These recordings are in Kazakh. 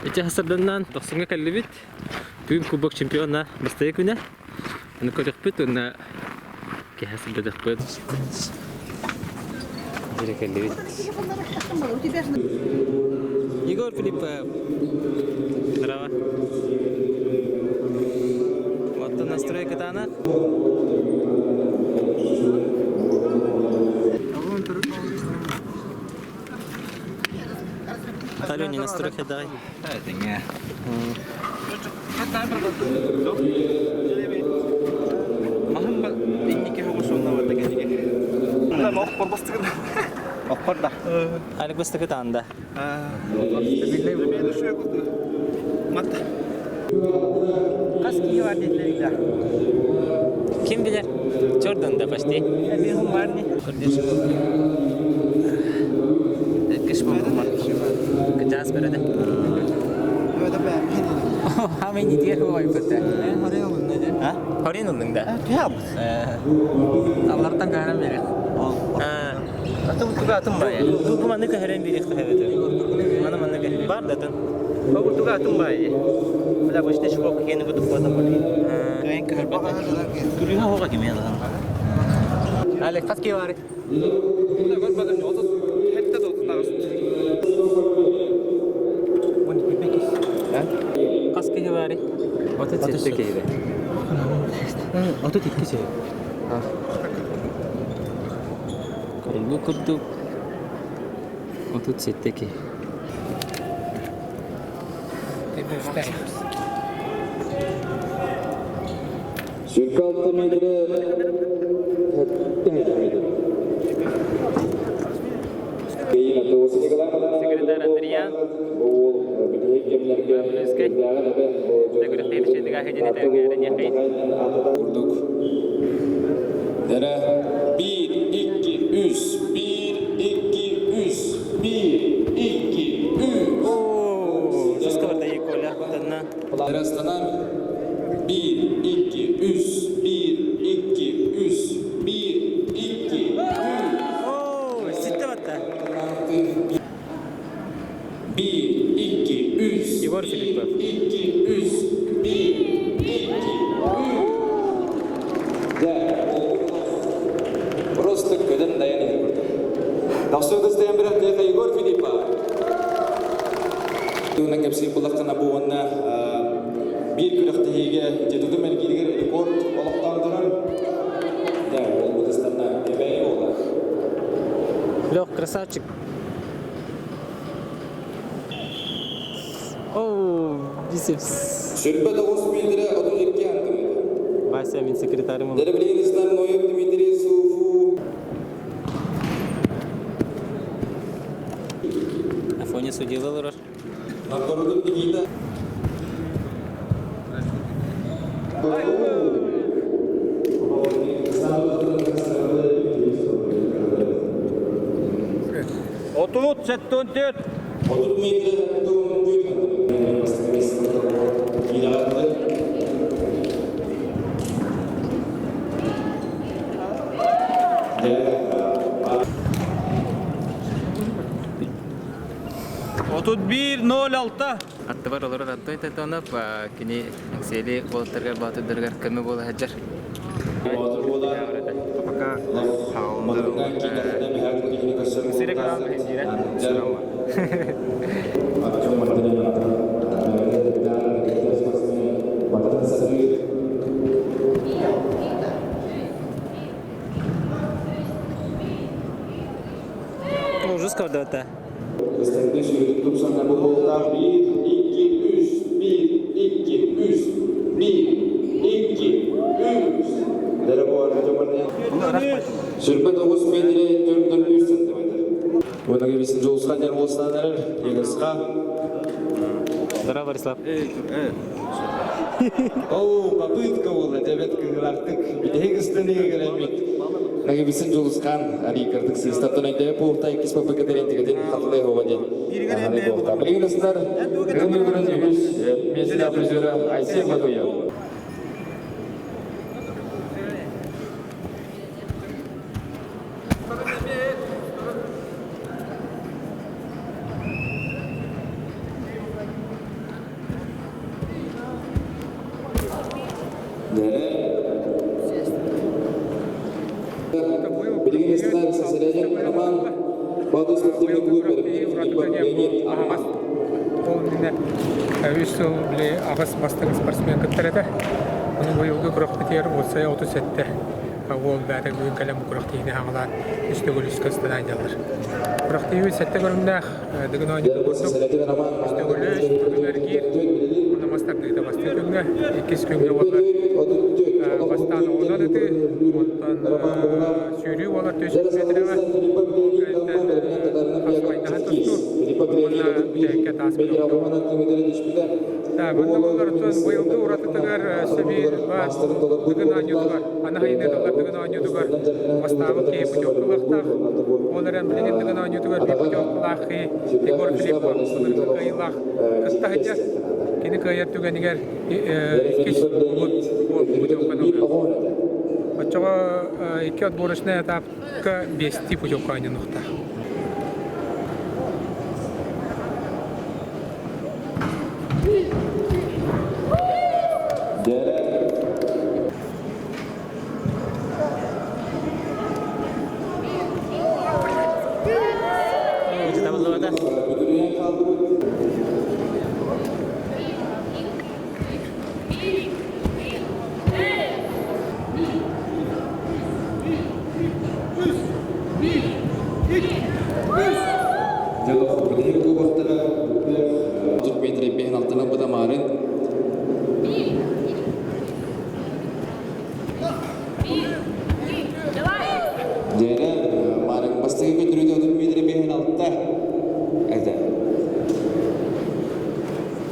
Эти хасарданнан тохсунга каллибит. Бүгүн кубок чемпиона бастая күнә. Аны көрөкпүт, уна кехасырдадыкпыт. Жире каллибит. Егор Филиппов. Здорово. Вот то настройка Тана. Алёне настройка дай. Это не. Махам инники хогусунна вата генеге. Да мохпор бастыгын. Мохпор да. Алек бастыгы Танда. Билей мен шуя куду. Мат. Каски var dediler. Kim bilir? Jordan'da почти. Benim var ne? Kardeşim. Kış mı var? Kıcaz berede. Öyle ben. Hemen gidiyor koy pete. Oraya olun ne? Ha? Horin oldun da. Tüyab. Allah'tan kahraman verir. Atım bay. Bu manı kahraman verir kahvede. Manı kahraman. Var da tın. Bagus atım bay. Bila başta şu kok yeni kudu kuda bari. Kain kahraman. Duruyor hoga kimi ya da. Alek kaski var. Bunda gol bakın o da hette de olsun ağız. Bunu pipekis. Ha? Kaski var. Oto çekti ki. Oto tikki şey. Bu kurdu. Oto çekti ki. Şirkaltı müdürü Sekreter Andrian. Vurduk. Dere 1 2 3 1 2 3 1 2 3. Oo, скоро iyi gol attığına. Dere stanar 1 2 3 1 2 3 1 2 3. Oo, sitte batta. 1 2 3 Егор Филиппов. 2 3 1 2 3. Просто көден даян еді. Дақсы өтістен бір әқтіға Егор Филиппов. Туынан кәпсей бұлақтана бұғанна bir күріқтіге жетуді мәлгелігер рекорд олықтан тұрын. Да, ол бұдыстанна әбәйі олар. Лёх, красавчик. Оу, бисепс. Шүрпі 9 милдері 32 антым еді. Вася, мен секретарым. Дәрі білейіністен Ноев Дмитрий Суфу. Афоня судилалар. Нақырудым дегейді. Otut, settun tüt. 30 metre tuğun büyük. İlahatlı. Otut 1-0-6. Atты бар олар атты айтатонап, кини сели болтыргар батыдыргар кеме болы хаджар. Батыр болар. Пока Батырға кейдерді бәхәк дегені көсір. Сирек алам хезире. Артем Мартынен Батыр сәсір. Ужас кодота. Кыстарды сүрдік тұпсанға бұл болдар. 1, 2, 3, 1, 2, 3, 1, 2, 3. Дәрі болар, Артем Мартынен. Сүрпі 9 метре 4-4 сантиметр. Ойнаға бесін жолысқан ер болсанар, егісқа. Здорово, Борислав. Оу, попытка была, девятка грартык. Бедегістің егілемек. Наги бесін жолысқан, ари кірдік сестаптан айдайы полықтай кес попыка дәрентігіден қатылай ғоваден. Білгіністер, ғылмы бірін үйіш, месіл апризері Айсия Батуя. Bilgisayar seselere Роман Бату спортивный клуб Леонид Армас. Өйсіл біле ағыс бастың спортсмен күттіреді. Оның бойылғы күріқ бітер болса 37-ті. Ол бәрі бүгін кәлем күріқ дейіне ағылар. Үсті көл үскі ұстан айдалар. Күріқ дейі сәтті көрімдәқ. Дігін ойнады көрдік. Үсті көлі, үстігілер кер. Оны мастардығыда басты күнгі. 2 күнгі олар. Бастан олар өті. Онтан сүйрі олар төсіп кетірігі. Бұнда олар өтін бұйылды ұратытығар сөбейір бар, дүгін анютығар, анағайынетілер дүгін анютығар, бастағы кей бұтеуқылақтақ, оларан білінен дүгін анютығар, бей бұтеуқылақы, декор білек бар, олардың қайылақ, қыста ғыджар, кені қайыр түгенігер, кеш бұтеуқылақы. Отчаға 2 отборочный этапқа 5 бұтеуқа анютықта.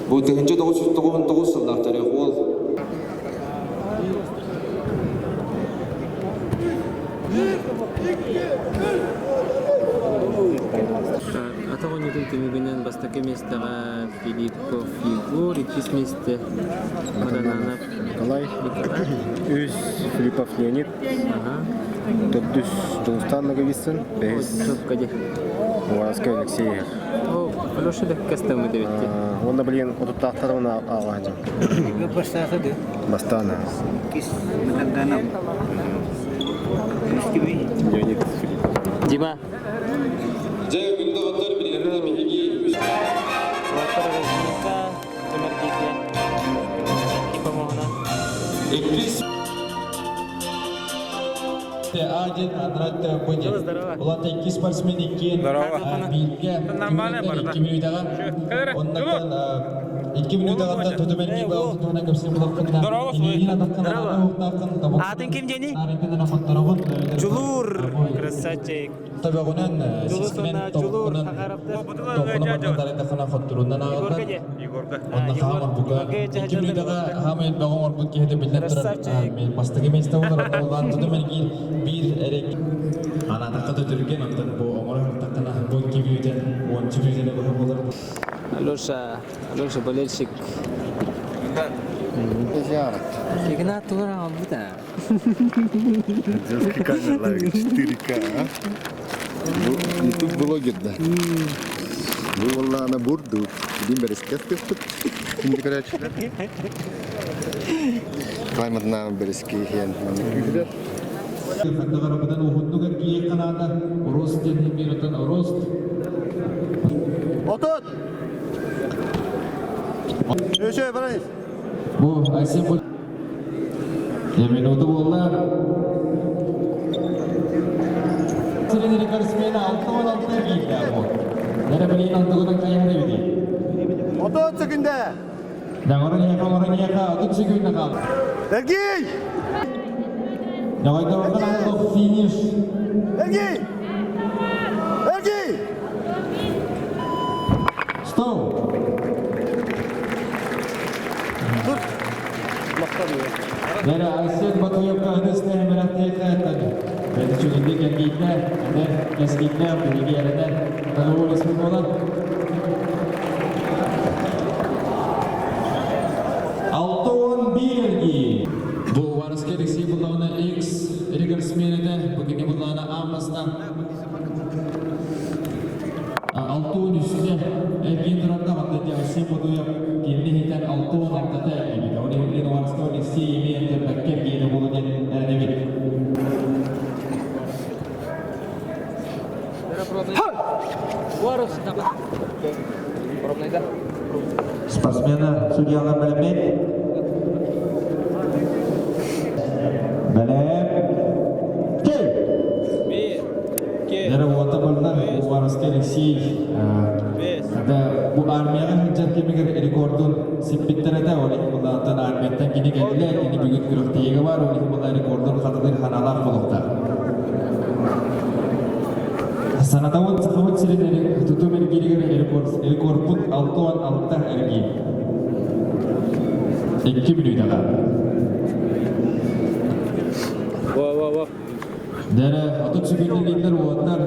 Bu tığınca 999 yılda tarih ol. Атагон ютун темигинен бастаки местага Филиппов Егор, икис месте Мадананов Николай, Үз Филиппов Леонид, Тоддус Жолустан Наговисын, Бейс Уазка Алексей. О, Алеша да кастамы девятти. Онда білген ұтыптақтарына ағайын. Бастағы Бастана. кис Мадананов. Леонид Филиппов. Дима. Жай күнді отар білгенде бейге Один Андрат Бодин. Улан текки спортсмен еккен. Билге. Нормально бар да. 2 минутаға. Оннан 2 минутаға төтөмен ки баалты туна көпсен булаккына. Атын ким жени? Жулур. Красавчик. Табагунан сисмен топунан топунан тарихтахана хоттурунан аган. Онна хаман буга. 2 минутаға хамын багон орбут кеде билен туран. Мен бастыгы месте олар олан төтөмен ки bir erek ana takıda Türkiye noktada bu Amerika takına bu gibi de on çiftliğine bakıp olur. Алеша болельщик. Игнат Тура, он будет. Детский камера 4К. YouTube блогер, да. Вы валла на бурду. Дим берескет. Şimdi короче. Climate now bereski hen. Фотографиядан ухуднугар кие канада рост ден биротан рост. Отот. Öşe barayız. Bu Aysen bu. Minutu bollar. Senin rekordsmeni 6-16'da giydi bu. Nere bilin andıgıdan kayımda bidi. Otot sekünde. Dağırın yaka 30 sekünde kaldı. Ergi. Давайте выходим финиш. Ergi. Ergi. Стоп. Nere Aysen Batuyevka hadisle meraklayıklar. Ben çünkü gelgitler, kesgitler, bilgi yerine tanıvol ismi olan. Altın bilgi. Bu varıske reksi bulağına X rekorsmeni de bugün bulağına Amas'tan. Altın üstüne erkeğin durumda vakti Aysen Batuyev kendi hiten altın altta da yani. Onu Varsto Alexey Meter Kevgeni Volodin Ernevik. Спортсмена судьялар мәлімет. Дәрі отабылдар Varsto Alexey. Bu armiyaga hujjat kemiger rekordun sipitterede olih bundan armiyadan gini geldiler, gini bugün gürükteyge var, olih bundan rekordun katıdır hanalar bulukta. Sanatavun sahavat silinleri tutumen giriger rekordun 6-6 ergi. 2 minutaga. Wow. Dere atut sugünler lider oğutlar.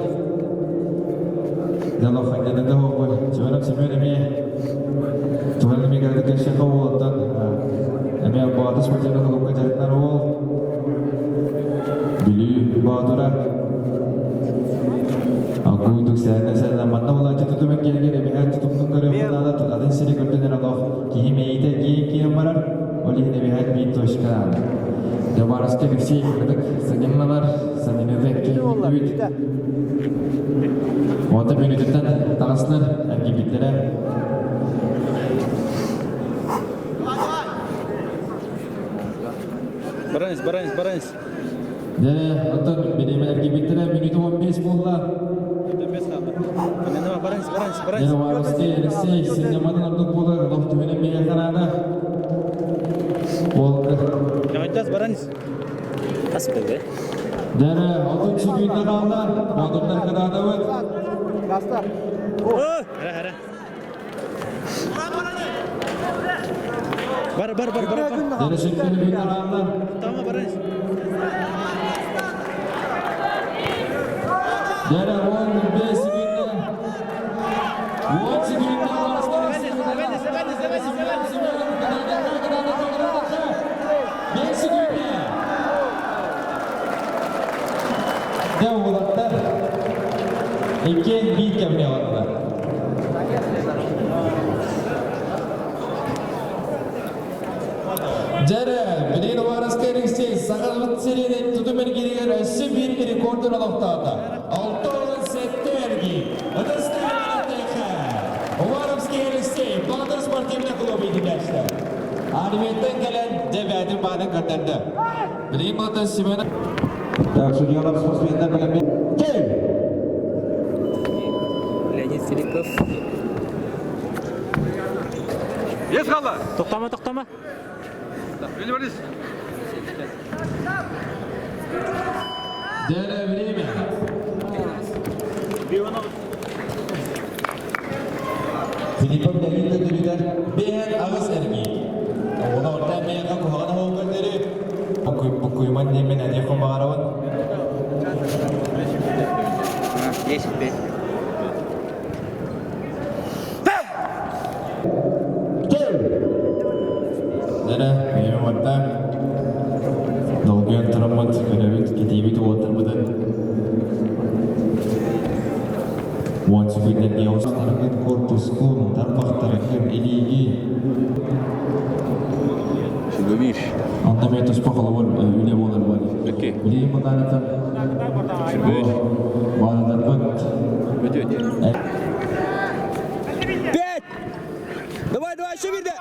Dalam hanya dah hobi, cuma sebenarnya ni Tuhan ni kata kerja kau dan ni apa atas macam nak kalau kerja narawal beli bahagia. Aku untuk saya mana wala jatuh tu mungkin lagi lebih hati tu mungkin kerja pun ada tu ada sini kerja ni nak kini meida kini amaran oleh lebih hati itu sekarang. Jawab rasanya bersih, kata senyum malar, senyum itu duit. Orta minutdan talaslar ergi bittiler. Barans. Jadi atau benim ergi bittiler minut 15 bola. Jadi Varsto Alexey sinemadan untuk bola waktu benim meja kanada. Bola. Barans. Asbelde. Jadi atau sugün nakallar, wadurlar kadar dapat. Hara. Bar. Jadi sugün nakallar. Tamam Barans. Jadi 15 sugünde. 10 sugünde Varsto Alexey. 5 sugünde. Devletler iki bir kemine varlar. Jere, benim Varsto Alexey sakalat serinin tutumen giriyor. Eşi bir rekordun alaktada. 6 sette ergi. Adastılar tekrar. Varsto Alexey, Bahadır Sportivne Klubu idileşler. Animetten gelen devedim bana katıldı. Benim adı Simona. Судьялар спортсмендар белән кел. Леонид Филиппов. Yes kaldı. Тоқтама. Beni Barış. Дәрә время. Филиппов Леонид дөрүдән бәһәр агыс әрги. Ола орта мәгә кугана хогылдары. Букуйман немен әне хомарауын. Yeşil be. Gel. Dere, benim orta. Dolguyan trammat, görevit, gidibit oturmadan. Once we get the house, target korpus kum, tarpak tarafım iligi. Şugaviş. Antametos pahalıvar, üle bolar var. Okey. Bileyim bundan atan. Bağlılar bak. Ödüyor. Пять! Давай, еще видно!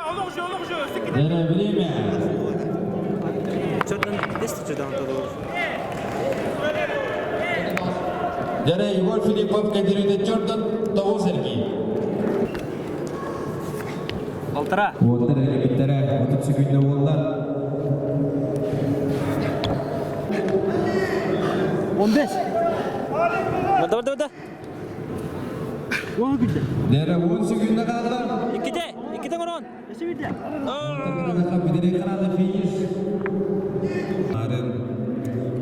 Dere, время. Çordan desti çordan todo. Dere, Igor Filippov kadiride Jordan Tavo Sergi. Altıra. Oğullar ergebitlere 30 sekünde oğullar. 15! Vada. Dere 10 sekünde kaldı. İkide koron. Bidire kanalı finish. Arın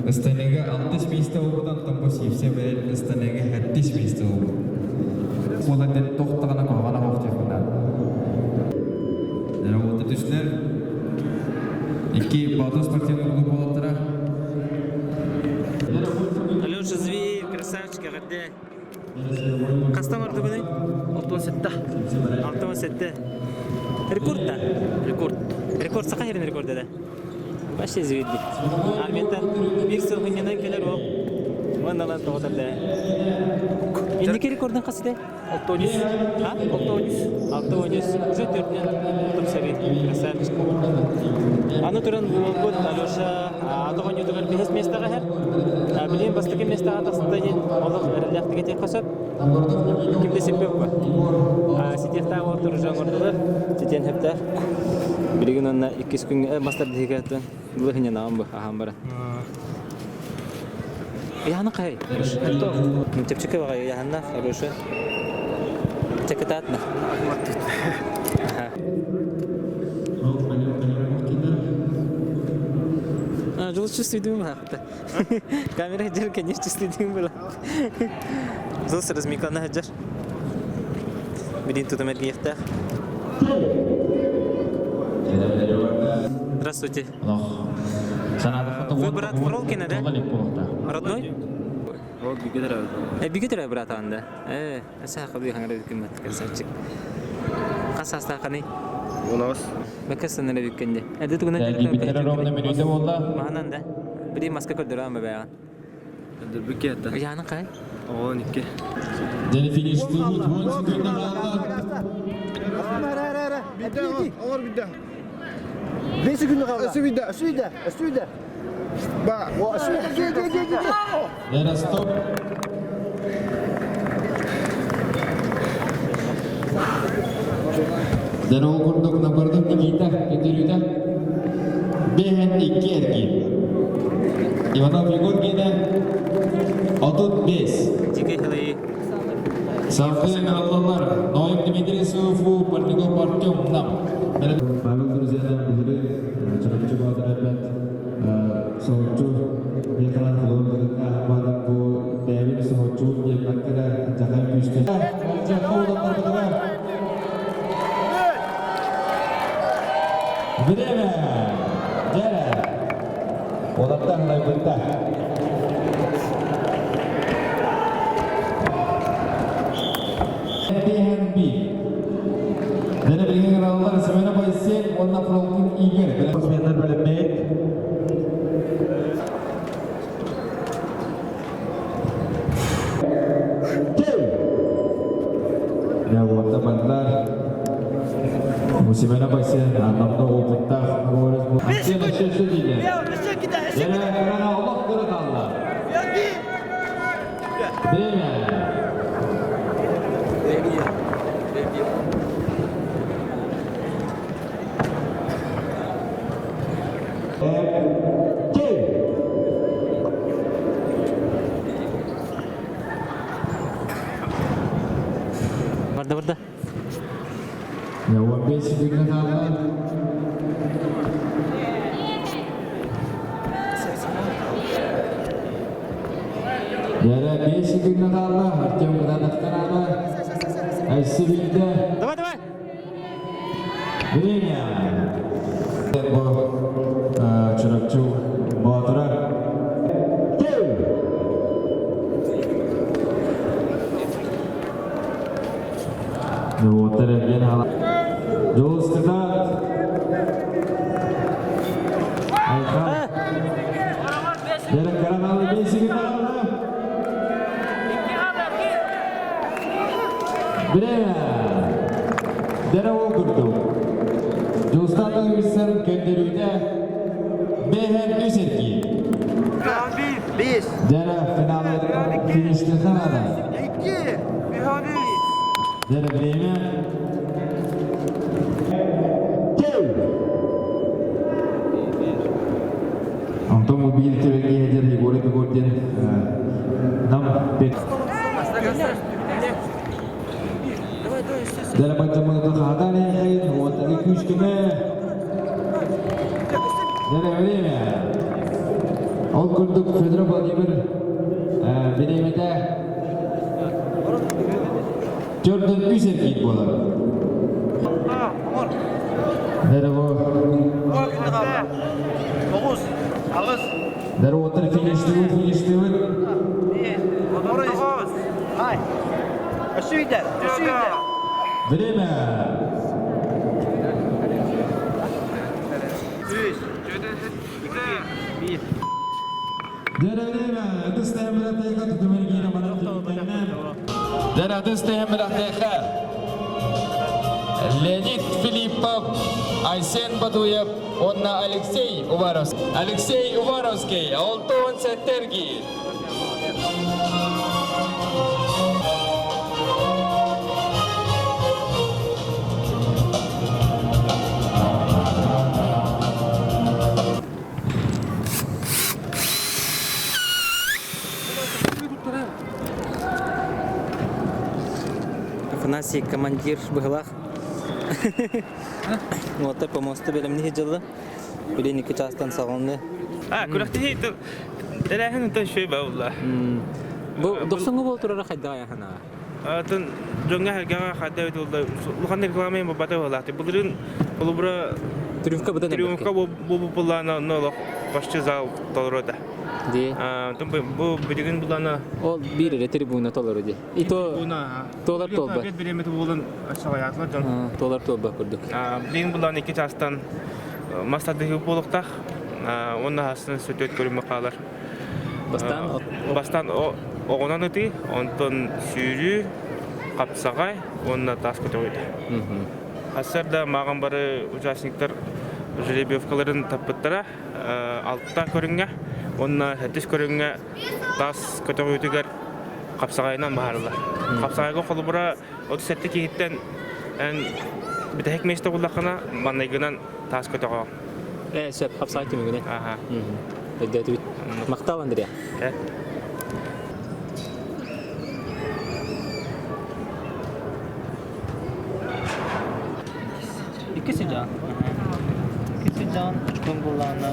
istanega 60 piste olmadan tempo sifse veren istanega 70 piste oldu. Oladan tohtağına koğana hoqtef bunlar. Dere oldu düşler. İki Bahadır Sportivne Klubu olatıra. Алеша Зверь, красавчик, гадде. Кастамар бүгін? 6-7. Рекорд да. Рекорд сақа ерін рекорд да. Башты звезды. Арментан bir сыл гыннан келер ол. Ондан тоғытады. Индики рекордын қасыды? 6-13. А? 6-13. Уже 4-нен топ-сәбет. Красавчик. Аны туран год Алёша атоған ютығыр бес местаға әр. Білейін бастығы местаға тасында ен олық әріліқтіге тек қасып. Кімді сеппеп ба? Сетектағы ортыр жаңырдылар. Сетен хептар. Білеген онына 2 күн мастар дегеттен. Бұл хинен ағам ба? Ағам бара. Яны қай? Тепчікі баға яғанна, хороша. Текіті атына. Жол чувствуйдуым хақта. Камера жер, конечно, чувствуйдуым была. Жол с размеклана хаджар. Білін тудым әрген ектақ. Здравствуйте. Вы брат Фролкина, да? Родной? Бигетер брат анда. Саха би хангара бикмет красавчик. Қасаста қаны? Унас. Бакасына биккенде. Әді тугына Биттер ромна менюде болда. Махананда. Бири маска көрдөрөм бага. Бикетта. Яны қай? 12. Дени финиш туу 10 секундда қалды. Ор бидда. 5 секунд қалды. Süvida. Ba. Дени стоп. Дени окурдук набырдык Никита көтөрүүдө. Бehen 2 erkek. Иванов Егор гене 35. Жеке хилай. Самтын аллалар. Ноев Дмитрий Суфу, Парников Артем Нам. Барлық друзьялар бүгілі чырымчы бағдар әпәт соғытчу екалан қылуындығына бадым бұл бәйбін соғытчу екмәткілі жақай күшті. Жаққа одандар бұдыға. Время! Жәлі! Одаттан лайбытта. Dene bilgin krallar semene baysen onna prologun iger. Kosmetler bölünmek. Ya orta bandlar. Musimene baysen anlamda oltukta gores bu. Sene şeşe değil. Dene krana Allah kırık Allah. Değil mi? Barda. Ya 15 секундда қалды. Яра 5 секундда қалды. Артем Градовтан алды. Айсы білді. Давай. Время. Бұл чырапчу Батыра. Вот это генерал. Жол стыдат. Айхан. Дерек Караналы 5 секундда қалды. Время. Дерек оқырды. Жолстандың үмістерін көндіруді Бehen Үсерки. 5. Дерек финалы финишті қанады. 2. Дерек время. Автомобиль төбеге едер Егоры Бегорден нам бет. Дерек бачамыды қадан ейін, отығы күшкіні. Дерек время. Ол күрдік Федор Владимир Беремеде 4'den 3 erkek болады. Дерек о. 9. Ağız. Дерек отыр финишті өт. Hay. Süvida. Время. Дәрәдіс тәйімірәқтайқа Леонид Филиппов, Айсен Бадуев, онна Алексей Уваровский. Алексей Уваровский, Алтон Сәттерги. Афанасий командир быгылах. Вот по мосту белемни жылы. Билен 2 частан сагынды. Күрәхти дәрәһен тә шөй баулла. Бу 90 гол турара кайда яхана. Атын жонга хәгә хәдә үтүлдә. Лухан рекламы бу бата була. Булырын булыбра Трюмка буда Трюмка бу булана ноло башчы зал толрода. Ди. Тум бу билеген булана. Ол бире трибуна толору ди. И то толар толба. Бет биремет булын ашалаятлар жон. Толар толба курдук. Билеген булана 2 частан мастадыгы болуктак. Онда асын сөтөт көрүмө калар. Бастан огонан өти, онтон сүйрү капсагай, онда тас көтөгөйдү. Асырда маган бары участниктер жеребьевкаларын таппыттара, алтта көрүнгө, онна хэтиш көрүнгө тас көтөгөйдүгөр капсагайынан баарылар. Капсагайга колубура 37 кийиттен битек месте булакана манайгынан тас көтөгө. Сөп капсагай тимигине. Эддет бит. Мактал Андрей. İkisi can. İkisi can. Uçkun kulağına.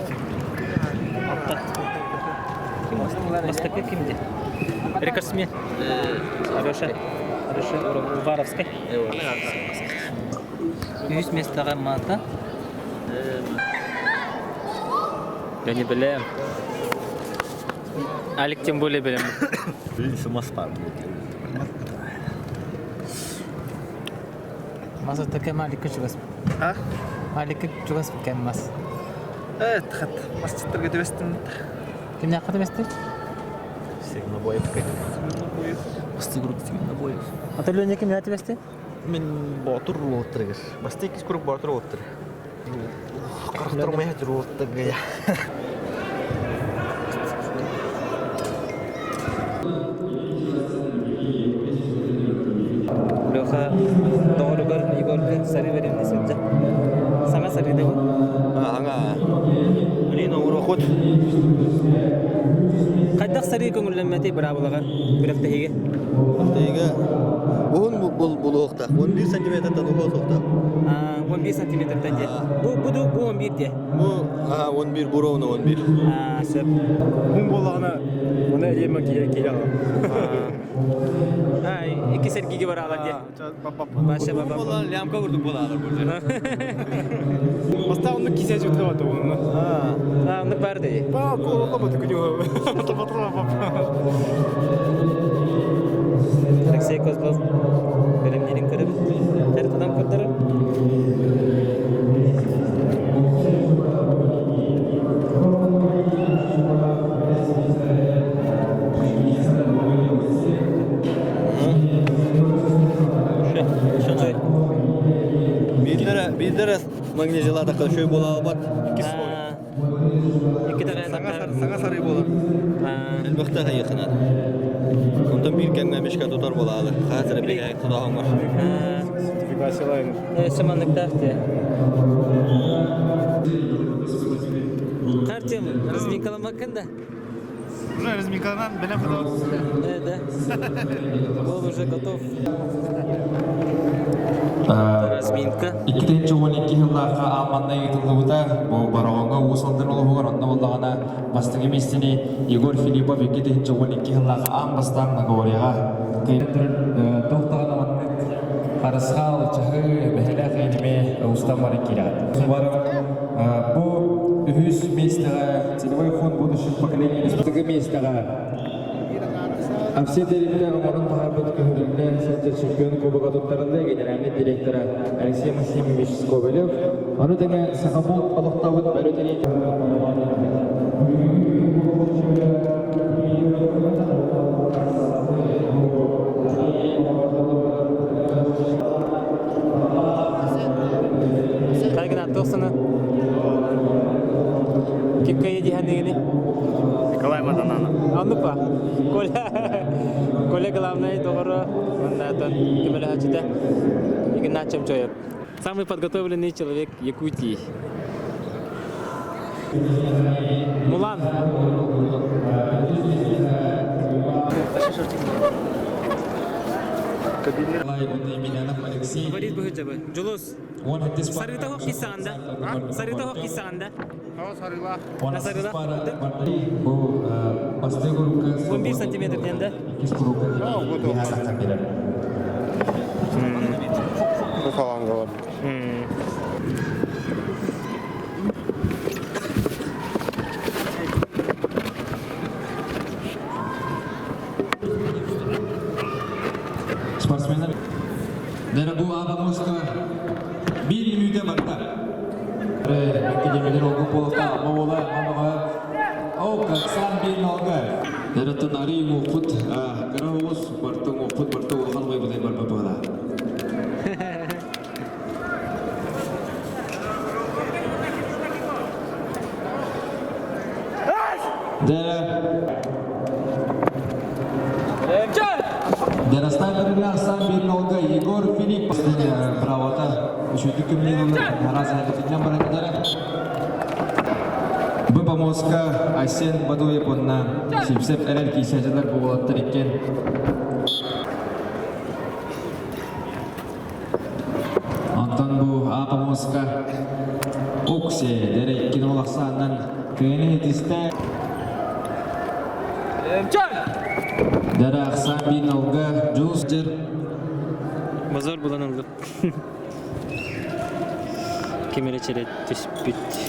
Altta. Kim astı? Astı kimdi? Рекордсмен. Хорошо. Уваровский. 100 местага мата. Я не білем. Алик тем более білем. Маза такая маленькая чугас. Маленькая чугас кем мас. Тхат. Мастер гедвестен. Кем не ахат месте? Сигнобоев. Сигнобоев. А ты Леня кем не ахат месте? Мен батур лотрыгыз. Бастык скоро батур лотры. Карахтырмай жүрүп отты. Леха doğrugar Igor'ga sarı verin desence. Sana sarı devo. Аңа. Блин, урохот. Кайдак sarı көңүллөнмөти браволага күрөктөгө. Тейге. Бун булуокта. 11 сантиметрден угосокта. 11 сантиметрден де. Bu 11 де. Бу 11 буровна 11. Сөп. Бун болагына мына элема кире. Iki sergiге бар алар де. Баша баба. Болан лямка курдук болалар бу. Бастауны кисе жутка бата оны. Аны бар де. Па, коло бата күнү. Алексей Козлов. Белемнерин көрүп. Картадан көрдүрүп. Билдер магнезияларда шөй бола албат. Саңа сары болар. Элбекте хайыкынан. Онтон бир кемге мешка тутар болалы. Хазыр бир ай тудаган бар. Сертификациялайын. Шамандыктакты. Артем, разминкаламакында? Уже разминкаланан, белем кудабыз. Да. Он уже готов. Разминка. 2012 жылларга аманна ютулууда бу бароонга усалдын улугар онда болдогана бастыгы местини Егор Филиппов 2012 жылларга ам бастан наговорияга токтогон аманны карысхал чахы бехеле кайдиме устан бары кират. Бу үз местага целевой фонд будущих поколений бастыгы местага Амсетериктер Романын Тахарбат көңүлүнө Сенчер чемпион кубогу туттарында генеральный директору Алексей Максимович Скобелев, аны теге сахабут алыктабыт бөлөтени. тоқсаны. Кепкайы диханегені. Николай Маданана. Аннупа. Коля главный доғыры. Оннатон кемелі хачыда. Игначем чойып. Самый подготовленный человек Якутии. Мулан. Говорит Бахыджабы. Джулус. Сарыта хоқ кисағанда. Сарыта хоқ кисағанда. Сарыла. 11 сантиметрден да. Спортсменler Дәрәбу Адамовска 1 минуте барда. Академиялер олғы болуға мауыла мамаға Оксан бен алға. Дәрәттен ари оқыт, ғырауыз бартың оқыт бартың оған бай бұдай бар бапағыда. Дәрі снайперіне Ақсан бен алға Егор Филипп правота үшеті көмінен нараз әлітінен баракедері. Бұл помозға Айсен Бадуев онына сепсеп әрәл кейсәжілер бұғылаттыр екен. Антон бұл помозға Оксе дәрі еккен олақсанынан көйені етісті. Дәрі Ақсан бен алға жүз жер. Базар бұлан алды. Кемері черет түшіп бітті.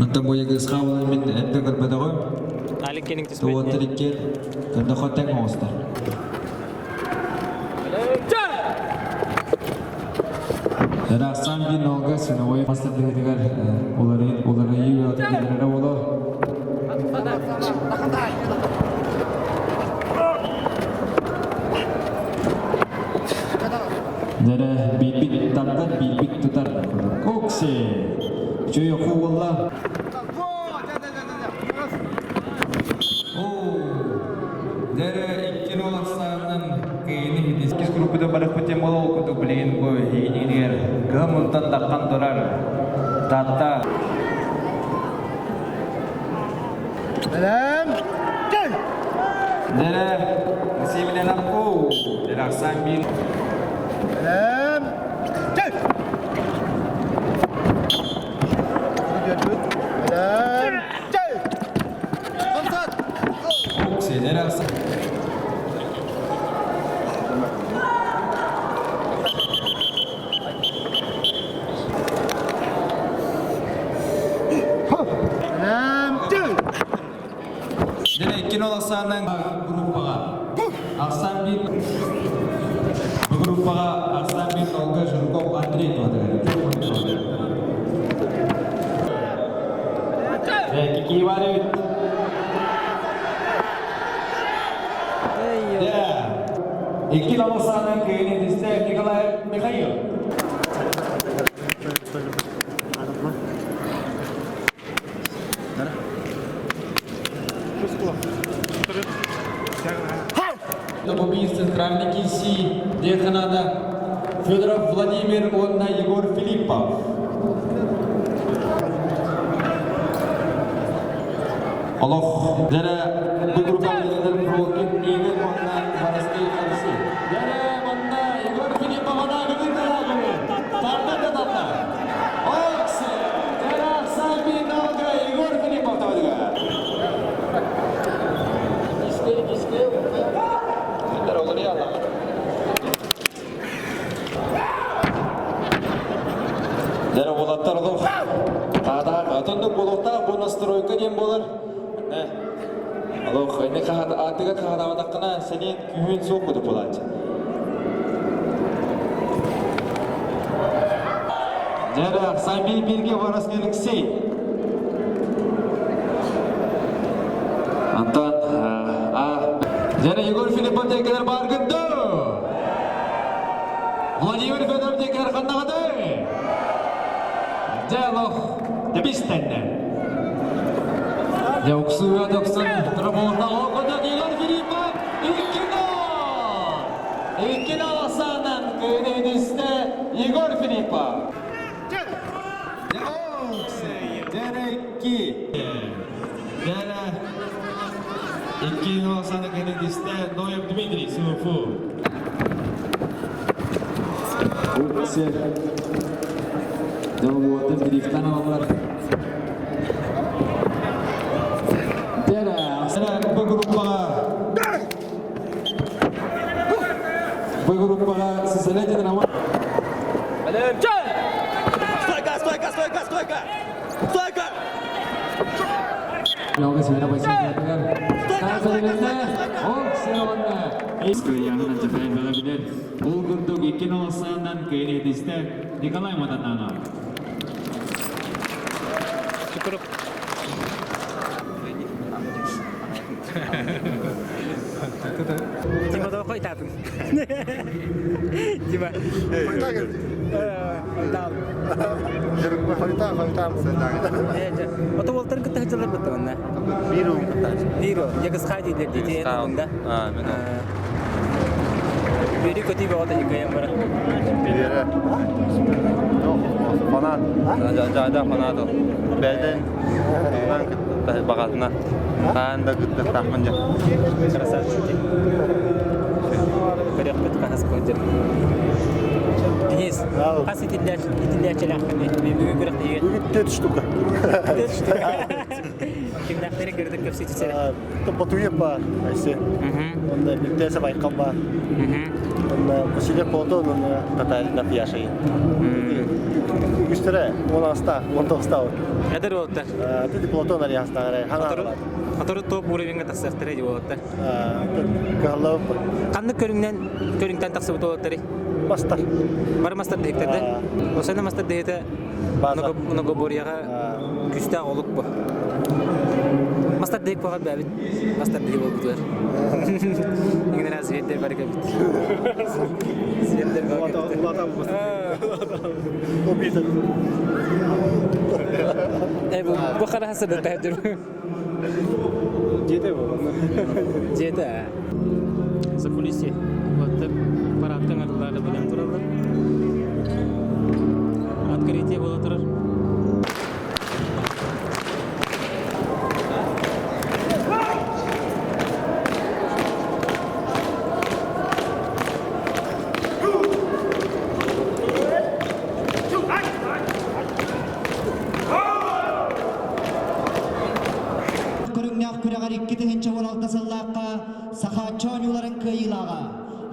Антон бұл егі ұсқауылы мен әтті көрбеді ғой. Аликкенің түспетіне. Туғаттыр екен. Көрді қоттен қоғыстар. Дәрі Ақсан бен алға сені ойы мастерлігі дегер олары үй өті келері олы. Дәрі билбик таңдар, билбик тұтар. Көксе, жөй оқу олла. Дәрі ikkin олақсағынан кейіні едескіз группыда барық бітем ола оқыды білейін көй ейнегер. Ғымынтан даққан тұрар. Татта. Дәрі Севілен аққу. Дәрі Ақсан бен. Dere Aksan. Dere ikkin olaqsağından gruppaға Ақсан бен bu gruppaға Ақсан бен Olga Жирков Андрей туады. Кики бары. İkkin olaqsağından köyün ediste Nikolay Mikhail. Победитель центральной киси Деханада Федоров Владимир Онна Егор Филиппов. Allah dere bu grupa üyeler program üyeler bana barıştı karşı. Dere bana Егор Филиппов bana gönül tarafı. Tarda da tarda. Okse dere Ақсан бен алға Егор Филиппов tavdiga. Дәрі болаттар ұлық. Қадақ, атындық болуқта бұл настройка дем болар. Ұлық, әне атыға қағадавадаққына сәнен күйін соқ бұды болады. Дәрі Ақсан бен берге барасының кісей. Антон, Дәрі Егор Филиппов декелер барғынды. Владимир Федоров декелер қандағады. Диалог дебистенне. Яуксуя доксан траморна окода гелен Филиппа İkino Hasan'ın köyünüzde Igor Filippa. Dereki. İkino Hasan'ın köyünüzde Noyev Dmitri Sumufu. Ukse. Doğru Filip'ten alırlar. Bu gruppa sizlere de ama Logo sebenarnya masih berjalan. Sekarang sebenarnya, sebenarnya. Iskriyangan Japan balabilen. Ulgurduk Ikino Hasan'dan köyünüzde Nikolay Madanana. Şükürüm. Cuma da koy tatın. Cuma. Harita Evet. Otovoltların kıta hıcalar bitti bana. Biro. Ya kız kaydı ilerdi. Diye yanında. Biri kötü bir oda yıkayan var. Fanat. Ada fanat. Belden bakatına. Ben de gittim tahmince. Красавчики. Переход кахас кондер. Денис, кас итиллер челахны. Бүгүн көрөк деген. Бүгін 4 штука. Kimdakları gördük köpsü çiçeği. Batuyum var. Ayşe. Onda bir tese baykan var. Onda kusile foto onda tatalina piyasayı. Üstüre 19'da var. Nedir oldu? Dedi Platon araya hastane. Motoru top uğrayınca taksıktırı gibi oldu. Gallav. Kanlık körüngden taksı bu oldu. Mastar. Var mastar dehikterde. O sene mastar dehite. Onu boryaga küste olup bu. Mastar dehik fakat be abid. Mastar dehik oldu diyor. İngin az ziyetler var kabit. Ziyetler var kabit. O bir de. Bu kadar hasırda tehdir. Jede bu. Jede. Zakulisi. Vakti paratkan arılarla bilen duralım. Открытие было тұрар.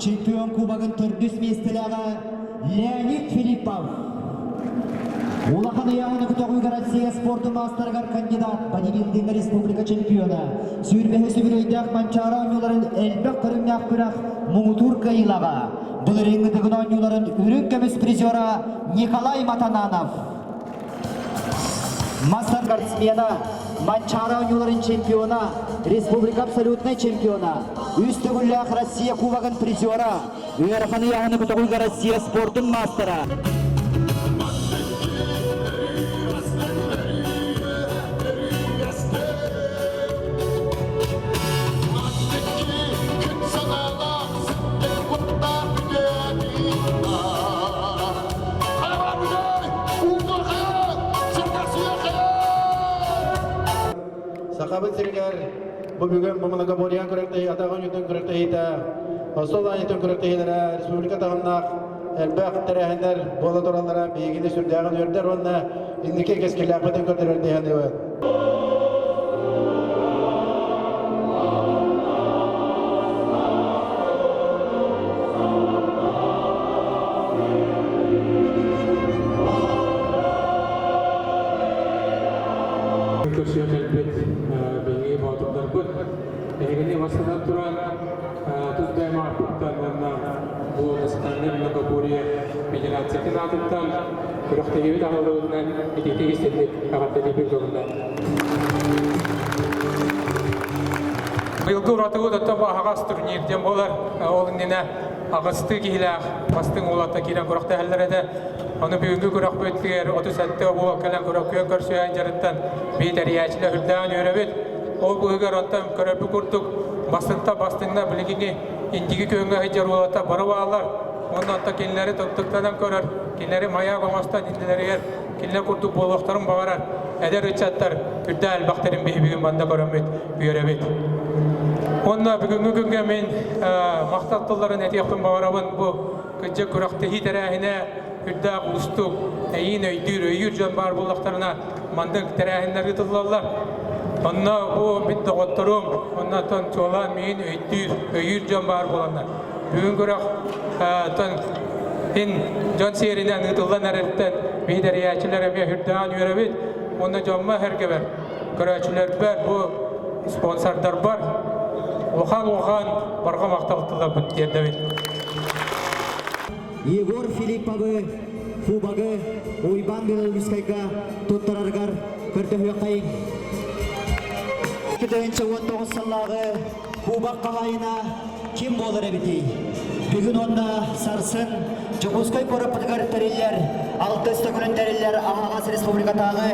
Чемпион кубогын төрдүс местелеға Леонид Филиппов. Улахан яғыны күтіғуға Россия спорты мастарғар кандидат, бодибилдинг республика чемпионы. Сүйірбәхі сөбірейдіғ манчара ойнуларын әлбәқ көрімнәқ күрәқ мұңытур кайылаға. Бұл реңгідігін ойнуларын үрік көміс призера Николай Матананов. Мастар спортсмена, манчара ойнуларын чемпиона, республика абсолютный чемпиона. Үстігілләқ Россия кубогын призера. Үйерханы яғыны күтіғуға Россия спортын мастера. Sahabat sirgar, bukan pemelanggar bodian kereta, atau orang yang kereta itu, Australia itu kereta itu adalah Republika Tahunnak, elbak terahender, bola toranlara, begini sudah jangan order orang, ini kes kelak pada kereta itu ada. Ini masalah turun terus dia maafkan dan bu standar naga buri menjelaskan sekitar tentang beraktivitas dahulu dan itu istri akan terlebih dahulu. Yıldır atığı da tabi ağaç turnirden bolar. Oğlun dine ağaçtı giyiler, bastın oğlatta giren kurakta hallere de Onu büyüğü kurak büyüttüler, 37'te bu kalan kurak köy karşıyan jarıttan bir deriyacıyla hırdan yürübüt. O bu garantam körüpü kurduk. Bastığında bilgini indiki köyüne hıcar olata barı bağlar. Ondan da kinleri tıktıktadan körür. Kinleri maya komastan indileri yer. Kinler kurduk boluktarın bağırar. Eder rıçatlar. Hırdan bakterin bir banda körümbüt, yürübüt. Onda bugünkü günge men maqtatlıların etiyapın bağırabın bu kıcı kurakta hiderahine hüdda ustuk eyin öydür can bar bullaklarına mandık terahinler yıtılırlar. Onda bu bitti otturum, onda ton çoğlan meyin öydür can bar bulanlar. Bugün kurak ton can seyirinden yıtıldan eretten bideriyatçilere ve hüddan yürübüt. Onda canma herkeber. Kıraççılar var, bu sponsorlar var. Okan barga maqtaqtılar bu yerde. Егор Филипповы Фубагы Уйбан Белорусскайга Туттараргар Кыртыхыйқайын. 2019 саллағы Фубак қалайына ким болыр әбітей? Бүгін онда Сарсын Жуғызкай көріпітігер тәрелер, Алтысты күнін тәрелер Ағағас Республикатағы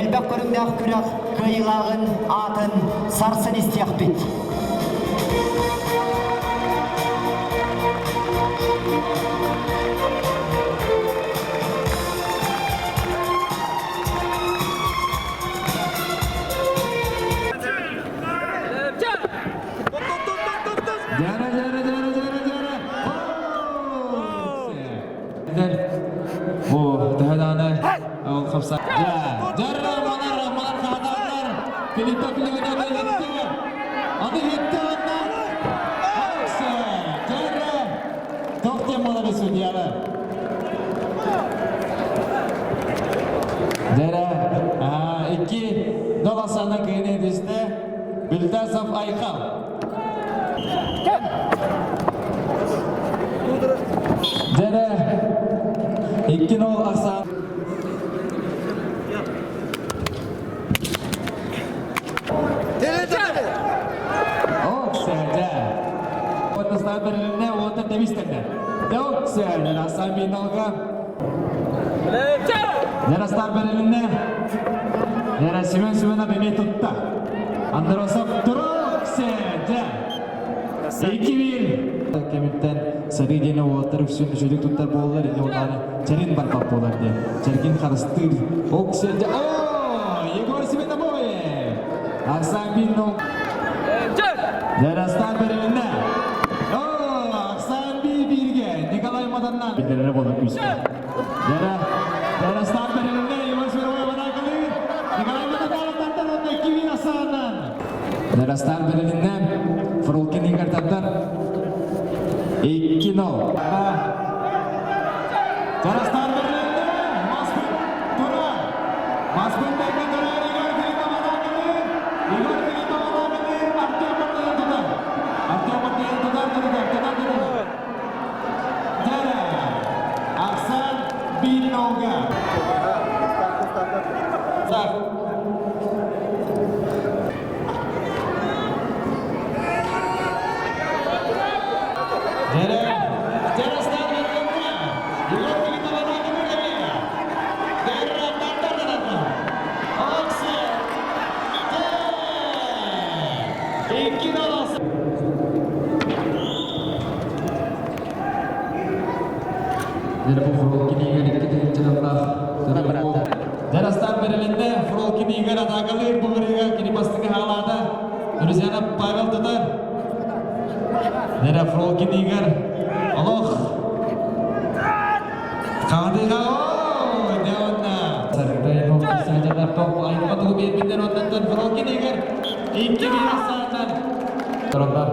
әлбәк көріңдәқ күрек қайылағын атын Сарсын істияқ бет. Bu dahadana kapsa. Jarra manar kahadanlar. Filippa filipina gitti. Adı gitti onlar. Aksa. Jarra. Doktor maları südiyalar. Jarra. İki dolasana kene diste. Biltasaf Aykal. Jarra. 2-0 Aksan. Oksaja. Otaslar birilerine otur demişlerler. Oksaja. Aksan 1-0'ga. Yaraslar birilerine. Yara sümen beni tuttu. Androsov Oksaja. 2-1. Kemitten seri dene oturup çocuk tutar bollar ile onları çerin barkap bollar diye. Çerkin karıştır. Oksaja. Yegor Simetaboy. Aksan 1-0. Yaraslar birilerine. Aksan 1-1'ge. Nikolay Madan'dan. Bildirene bolup üstü. Yaraslar birilerine. Yegor Simetaboy bırakılır. Nikolay Madan'dan onda 2-1 Aksan'dan. Yaraslar birilerine. Frolkin ingartanlar. 2-0. Jarastar birilerine. Maspın. Tura. Maspın tekme Tura. Igor Filippa Madagini. Artyom Matyan tutar. Jara. Aksan 1-0. Sar. Jarastar birilerine. Igor Filippa Madagini. Jara tantar. Aksan. 2-0. Jadi Frolkin igar ikki jalanlar. Jarastar berilinde Frolkin igar atakalir buguriga kini pastiga halada. Rusyana Pavel tutar. Nera Frolkin igar. Allah. Kadiga deonna. Sartai no saja laptop ayo patu binden ondan Frolkin igar. 2-1 Aksan. Taraftar.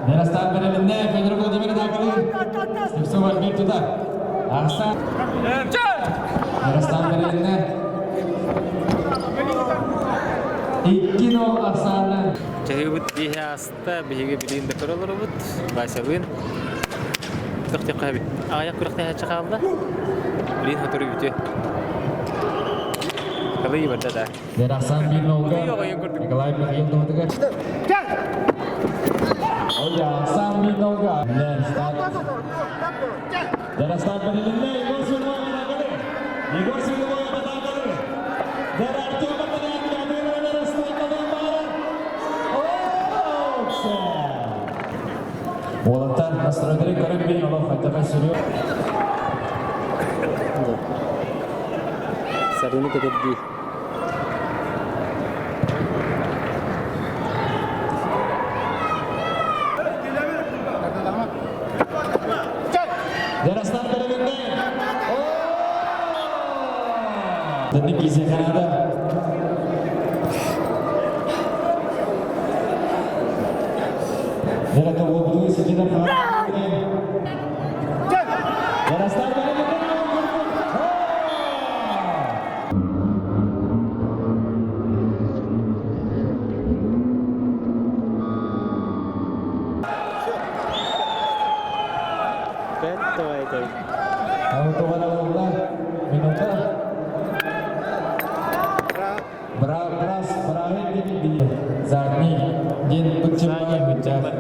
Jarastar berilinde Fedorov Vladimir atakalir. Yusuf bir tutar. Aksan. Jarastar birilerine. 2-0 Aksan'la. Çehibut diye hasta bihiga bilinde korolur but. Başabın. Tıktı qabit. Ayak kurakta haça qaldı. Bilin hatırı bitiyor. Kalıyı berda da. Jarastar 1-0'ga. Nikolay Mikhail Tomatıgar. Aksan 1-0'ga. Jarastar birilerine. Igor Filippa Madagini. Егор Светловой атакалар. Дер Артем Бартанян Габриэль Ростовдан бар. Олаттар настройдары көріп бен олар қайтаға сүрüyor. Sarını tepedi. Derastan bölümünde. Dönük ise kanada. Derastan olduğu sıcıda kanada. Derastan bölümünde. Untuk warna minuta beras berakhir di Zani jin pencemar bicara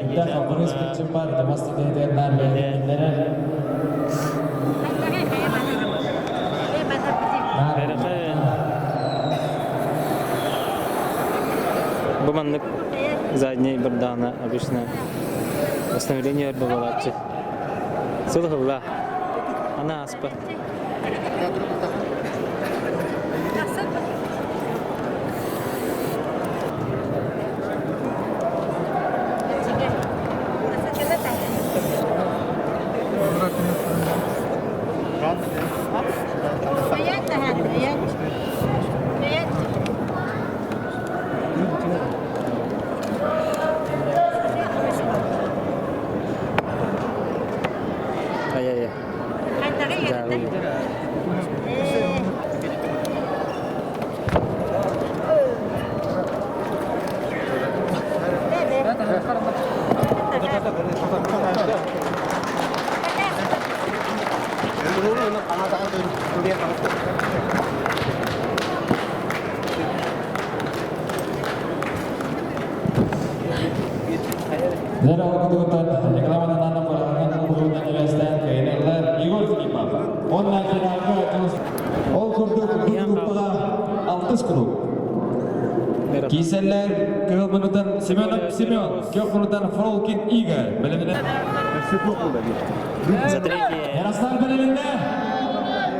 kita favoris pencemar domestik dan lain-lain. Буманнык задний бардана обычно восстановление бывает. Сылхылла. Она аспа. Ай-яй-яй. Zara okuduğundan reklamadan anlamadan okuduğundan üniversiteden kayınlar Igor Filipov. Onlar finalga atılmış. Ol kurduk grupta 6 grup. Kiyseller Kıvılmını'dan Simeon, Kökmını'dan Frolkin Igor. Bölümüne. Yaraslar bölümünde.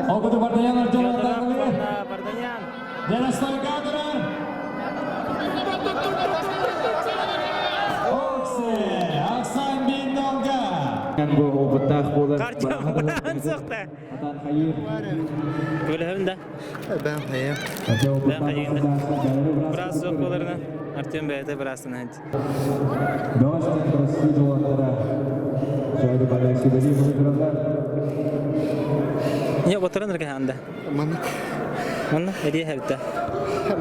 Okudu Bardayan Arjuna Takılıyor. Yaraslar kadar. Aksan bin Nolga. Bu obutah bolar. Karcan sokta. Böyle hem de. Ben hayır. Ben kayında. Biraz sokmalarına. Artyom Bey'de birazını hadi. Doğuştan burası duvarlara. Şöyle bana sürdürüyor bunu. Ya oturan rıkı handa. Mana? Mana hediye hevde.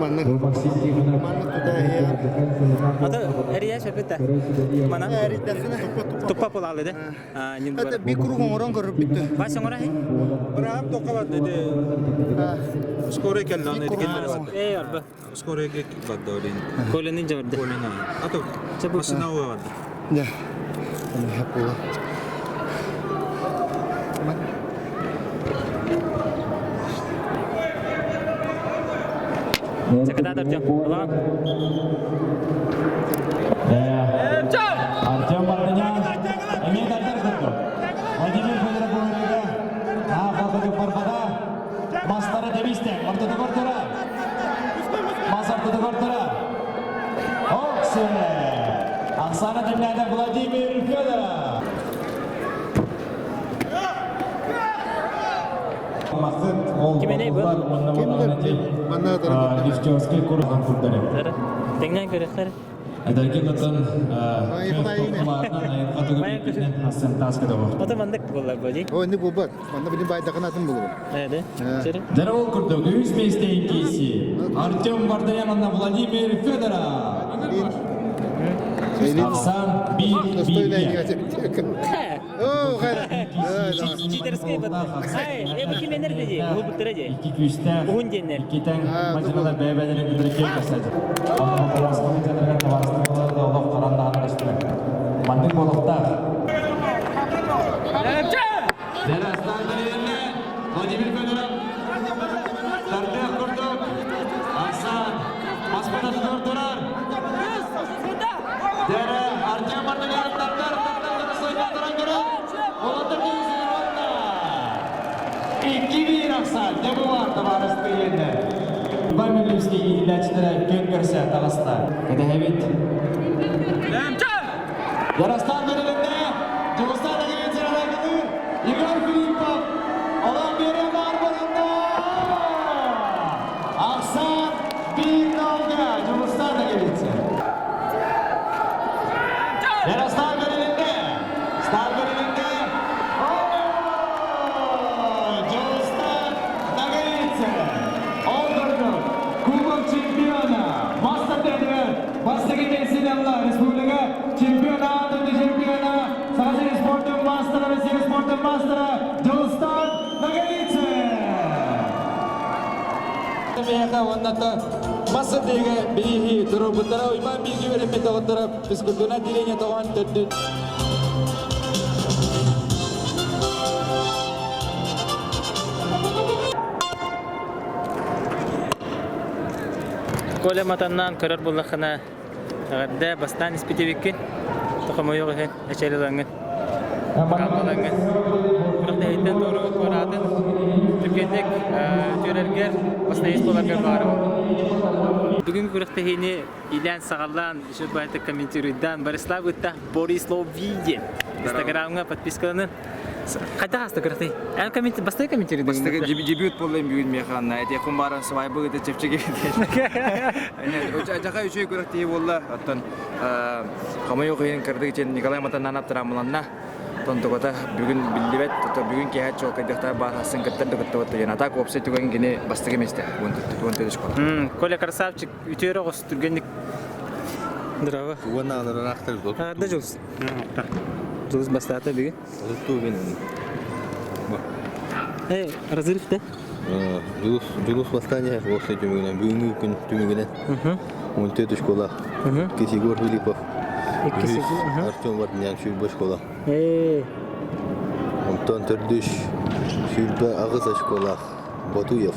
Mana? Bu maksidi buna. Mana tuh ya. Ada hediye şepete. Mana? Tuppa polalı de. Ada bir kuru orang kerap itu. Başın oraya. Berapa tuh kalau dede? Skor ikan lan itu kita. Arba. Skor ikan badda olin. Koleni jawabdı. Olin atau masih nawa badda. Ya. Ini apa? Sekedar Artyom. Ulang. Artyom Bardayan. Ini datang betul. Vladimir Fedorovic. Kalau depan pada Master Devistek. Marta Gortera. Masar Gortera. Okse. Aksana dinledi Vladimir Fedorov. Maksud Kime ne bu? Mana ada? Dişçiski kurulan kurtarı. Tinggal kere. Adarki nonton Hasan tas kedua. O da mandık bollar bacı. Oh ini bubat. Mana bini bayar kan atam bulu. Evet. Seri. Darol kurdu. Göğüs mesleği kesi. Artyom Bardayan'la Vladimir Fedorov. Aksan bir. Oh, kan. Çiğderski bat. Hayır, bu kim iner dedi? Bu butur aja. İki küste. Uhun cenner. İki tane maçlarda beraber bitireceğiz mesela. Ama Kavas'ın üzerinde Kavas'ın da Allah karanlığa anlaştılar. Mandık balıkta. Derastan bölümünde Vladimir Fedorov. Тартык курдук. Асан. Маспана турар. Дere Артем Мартыган тартар союздан керек. Олатыр дизелер онда. 2-1 Аксан. Дебуарда барысты енді. Бамилевский иләчләре көнгерсә тагыста. Кадәһәбит. Ярастан бирелендә. Җылыстан генераллары Игорь Филиппов. Алан бере бар булында. Аксан 1-0 Җылыстан генераллары. Yarastan verilinde. Star verilinde. Joestan Nagalitsa. Oldurdu. Kubok çempiyonu. Master Trainer. Bastaki Tensinella. Respublika çempiyonu. Altıncı çempiyonu. Sadece Sport'un Master'ı ve Sivil Sport'un Master'ı. Joestan Nagalitsa. Meyaka ondan Masadiga bihi turu butara imam bilgi verip metodlara psikoloğuna dilenya tavan teddi. Коля матаннан көрөр буллахына агадда бастан испитебикки тохомойог экен эчелеланган. Камаланган. Бирок дейден тору баратын. Түркендек жөрергер бастайыс боларга барым. Бүгүн күрөктөгүнү Илен Сагаллан иши байты комментируйдан Бориславовта Борисловиге Инстаграмга подписканы. Кайда хаста күрөктөй? Ан коммент бастай комментируйдан. Бастыгы дебют болдым бүгүн механна. Эти кумбарын свай быгыты чепчеге. Жака үчөй күрөктөй болду. Оттон камайо кыйын кырдык чен Николай Матаннан аптырамыланна. Тонтогота бүгүн билдибет, бүгүн кеhat чок кайдактар баһасын кыттырды кыттыбытты. Яна так опсе түгөн гене бастыгы эместе. Вонтөдөш кала. Коля красавчик үтөрө гос түргенник. Здорово. Уна на рахтар зот. Да жолс. Жолс бастата биги. Туген. Разрывте? Жулус восстание осы түмүгүнөн бүгүнкү күн түмүгүнөн. Он төтүш кола. Игорь Филиппов. Артем Варнян шүлбө школа. Антон Төрдөш шүлбө агыс школа. Батуев.